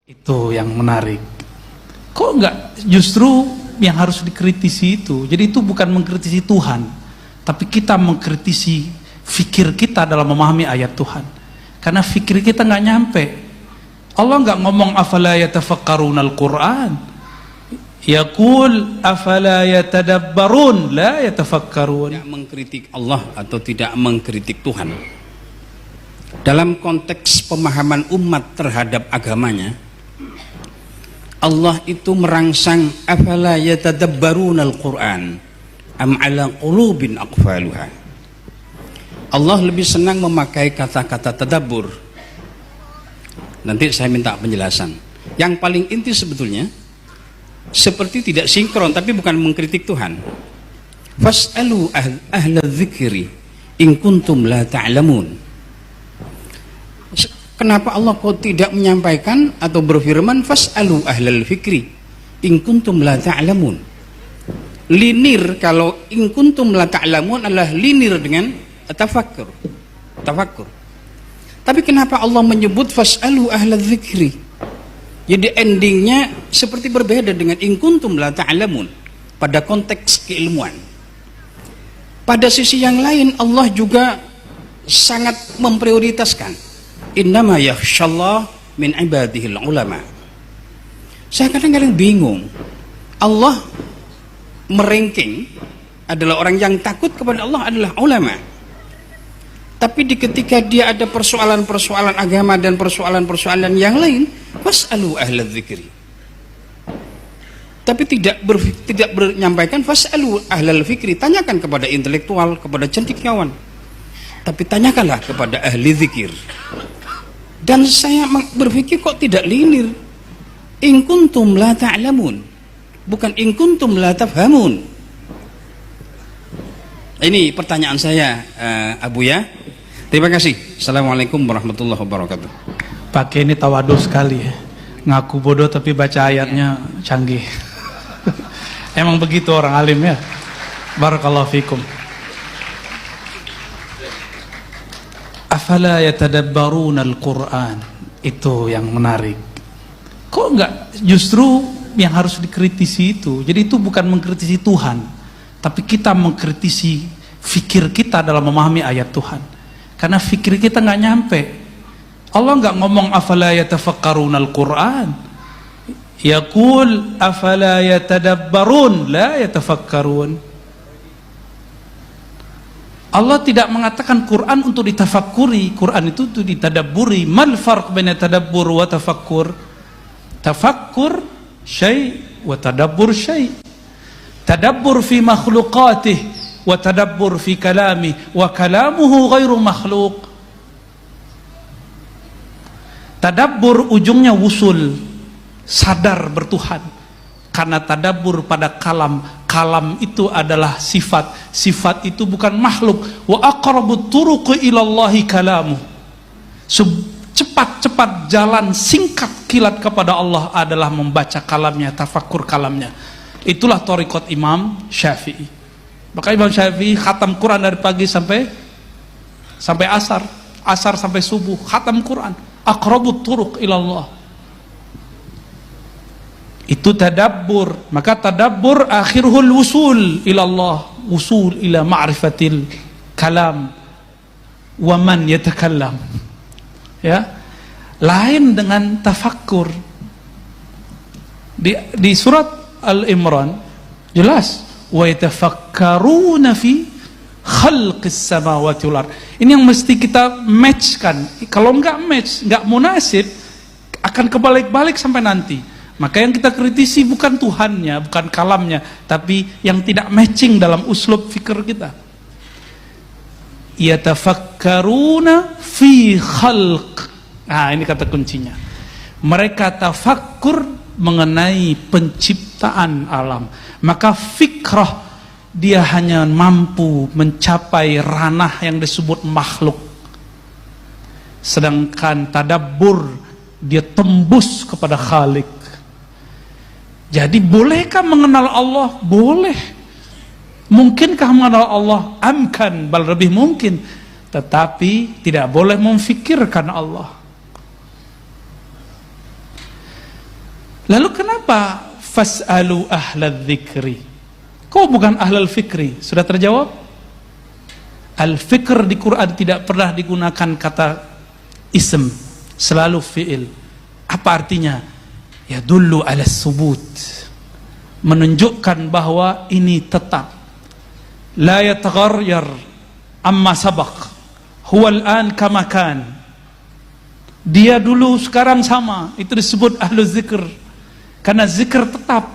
Itu yang menarik. Kok enggak justru yang harus dikritisi itu? Jadi itu bukan mengkritisi Tuhan, tapi kita mengkritisi fikir kita dalam memahami ayat Tuhan. Karena fikir kita nggak nyampe. Allah nggak ngomong afala yatafakkarunal Quran. Yaqul afala yatadabbarun la yatafakkarun. Tidak mengkritik Allah atau tidak mengkritik Tuhan dalam konteks pemahaman umat terhadap agamanya, Allah itu merangsang afala yatadabbarunal Quran am ala qulubin aqfaluha. Allah lebih senang memakai kata-kata tadabbur. Nanti saya minta penjelasan. Yang paling inti sebetulnya seperti tidak sinkron, tapi bukan mengkritik Tuhan. Fas'alu ahla dzikri in kuntum la ta'lamun. Kenapa Allah kok tidak menyampaikan atau berfirman fas'alu ahlal fikri in kuntum la ta'lamun? Linir, kalau in kuntum la ta'lamun adalah linir dengan tafakkur. Tapi kenapa Allah menyebut fas'alu ahlal dzikri? Jadi endingnya seperti berbeda dengan in kuntum la ta'lamun pada konteks keilmuan. Pada sisi yang lain Allah juga sangat memprioritaskan innama yakhshallah min ibadihil ulama. Saya kadang-kadang bingung, Allah meranking adalah orang yang takut kepada Allah adalah ulama, tapi ketika dia ada persoalan-persoalan agama dan persoalan-persoalan yang lain, fas'alu ahla dzikri, tapi tidak menyampaikan fas'alu ahlal fikri, tanyakan kepada intelektual, kepada cendekiawan, tapi tanyakanlah kepada ahli zikir. Dan saya berpikir kok tidak linear, in kuntum la ta'lamun, bukan in kuntum la tafhamun. Ini pertanyaan saya, Abu ya. Terima kasih. Assalamualaikum warahmatullahi wabarakatuh. Pakai ini tawadhu sekali ya. Ngaku bodoh tapi baca ayatnya canggih. Emang begitu orang alim ya. Barakallahu fikum. Afala yatadabbaruna al-Quran. Itu yang menarik. Kok enggak justru yang harus dikritisi itu? Jadi itu bukan mengkritisi Tuhan, tapi kita mengkritisi fikir kita dalam memahami ayat Tuhan. Karena fikir kita nggak nyampe. Allah nggak ngomong afala yatafakkaruna al-Quran. Yaqul afala yatadabbarun la yatafakkarun. Allah tidak mengatakan Quran untuk ditafakuri, Quran itu untuk ditadabburi. Mal farq baina tadabbur wa tafakkur? Tafakkur syai' wa tadabbur syai'. Tadabbur fi makhluqatih wa tadabbur fi kalami wa kalamuhu ghairu makhluk. Tadabbur ujungnya wusul, sadar bertuhan. Karena tadabbur pada kalam, kalam itu adalah sifat, sifat itu bukan makhluk. Wa aqrabut turuqi ilallahi kalamu. Cepat-cepat jalan singkat kilat kepada Allah adalah membaca kalamnya, tafakkur kalamnya. Itulah thariqat Imam Syafi'i. Maka Imam Syafi'i khatam Quran dari pagi sampai asar, asar sampai subuh, khatam Quran. Aqrabut turuq ilallah. Itu tadabbur. Maka tadabbur akhirul wusul ilallah, wusul ila ma'rifatil kalam wa man yatakallam. Ya, lain dengan tafakkur. Di surat Al-Imran jelas wa yatafakkaruna fi khalqis samawati wal ard. Ini yang mesti kita matchkan. Kalau enggak match, enggak munasib, akan kebalik-balik sampai nanti. Maka yang kita kritisi bukan Tuhannya, bukan kalamnya, tapi yang tidak matching dalam uslub fikir kita. Yatafakkaruna fi khalq. Nah, ini kata kuncinya. Mereka tafakkur mengenai penciptaan alam. Maka fikrah dia hanya mampu mencapai ranah yang disebut makhluk. Sedangkan tadabbur dia tembus kepada Khalik. Jadi bolehkah mengenal Allah? Boleh. Mungkinkah mengenal Allah? Amkan, bal lebih mungkin. Tetapi tidak boleh memfikirkan Allah. Lalu kenapa fas'alu ahlal dzikri? Kok bukan ahlal fikri? Sudah terjawab? Al-fikr di Quran tidak pernah digunakan kata ism, selalu fi'il. Apa artinya? Ya dullu ala subut, menunjukkan bahwa ini tetap. La yataghayyar amma sabaq, huwa al-an kama kan. Dia dulu sekarang sama, itu disebut ahlu zikr. Karena zikr tetap,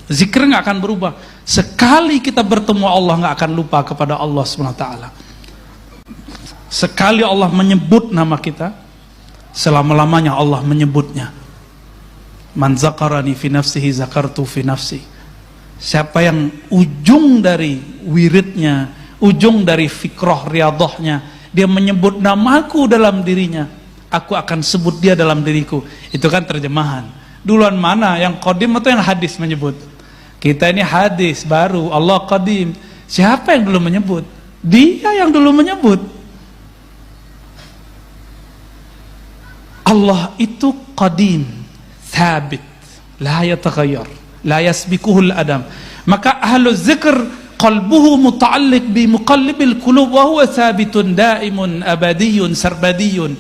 zikr nggak akan berubah. Sekali kita bertemu Allah nggak akan lupa kepada Allah SWT. Sekali Allah menyebut nama kita, selama-lamanya Allah menyebutnya. Man zakarani fi nafsihi zakartu fi nafsi. Siapa yang ujung dari wiridnya, ujung dari fikroh riyadhahnya, dia menyebut namaku dalam dirinya, aku akan sebut dia dalam diriku. Itu kan terjemahan. Duluan mana, yang qadim atau yang hadis menyebut? Kita ini hadis baru, Allah qadim. Siapa yang dulu menyebut? Dia yang dulu menyebut. Allah itu qadim, thabit, la yataghayyar, la yasbikuhul adam. Maka ahlu zikr qalbuhu muta'alliq bi muqallibil qulub wa huwa thabitun daimun abadiyun sarbadiyun.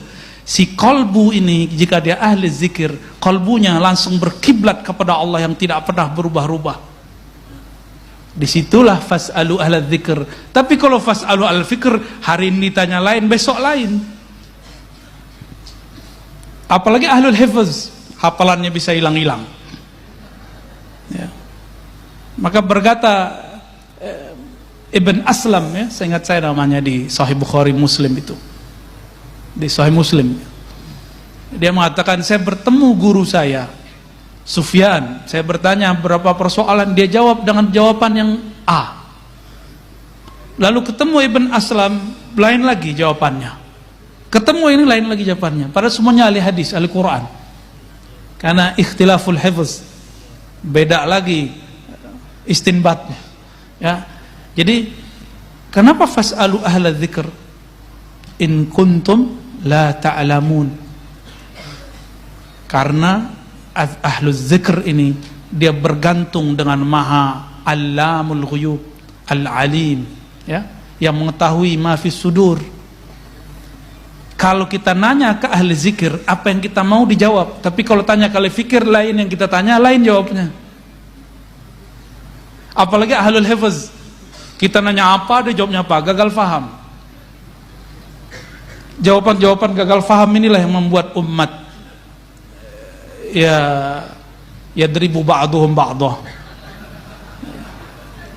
Si qalbu ini, jika dia ahli zikir, qalbunya langsung berkiblat kepada Allah yang tidak pernah berubah-ubah. Disitulah fas'alu ahla dzikr. Tapi kalau fas'alu al fikr, hari ini tanya lain, besok lain. Apalagi ahlul hifz, hafalannya bisa hilang-hilang. Ya. Maka berkata Ibn Aslam, ya, saya ingat saya namanya di Sahih Bukhari Muslim itu, di Sahih Muslim, dia mengatakan, saya bertemu guru saya Sufyan, saya bertanya berapa persoalan, dia jawab dengan jawaban yang A. Lalu ketemu Ibn Aslam, lain lagi jawabannya. Ketemu ini lain lagi jawabannya. Padahal semuanya ahli hadis, ahli Quran. Karena ikhtilaful hifz, beda lagi istinbatnya. Ya. Jadi kenapa fas'alu ahla dzikr in kuntum la ta'lamun? Karena ahlu zikr ini dia bergantung dengan Maha Allamul Ghuyub, Al-Alim, ya, yang mengetahui ma fis sudur. Kalau kita nanya ke ahli zikir, apa yang kita mau dijawab. Tapi kalau tanya ke ahli fikir, lain yang kita tanya, lain jawabnya. Apalagi ahlul hifz, kita nanya apa, dia jawabnya apa, gagal faham. Jawaban-jawaban gagal faham inilah yang membuat umat yadribu ba'duhum ba'dah,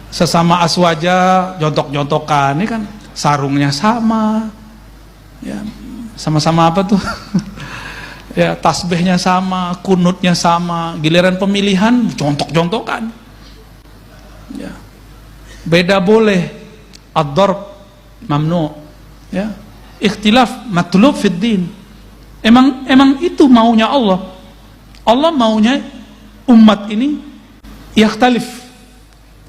sesama aswaja jontok-jontokan. Ini kan sarungnya sama, ya, sama-sama apa tuh ya, tasbihnya sama, kunutnya sama, giliran pemilihan jontok-jontokan, ya. Beda boleh, ad-darb mamnu, ya, ikhtilaf matlub fid din. Emang itu maunya Allah. Allah maunya umat ini yakhtalif,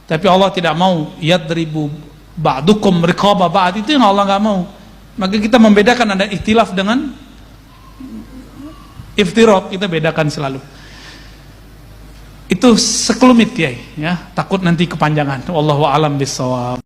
tapi Allah tidak mau yadribu ba'dukum riqaba ba'd, itu yang Allah nggak mau. Maka kita membedakan ada ikhtilaf dengan iftiraq, kita bedakan selalu. Itu sekelumit ya, takut nanti kepanjangan. Wallahu a'lam bishawab.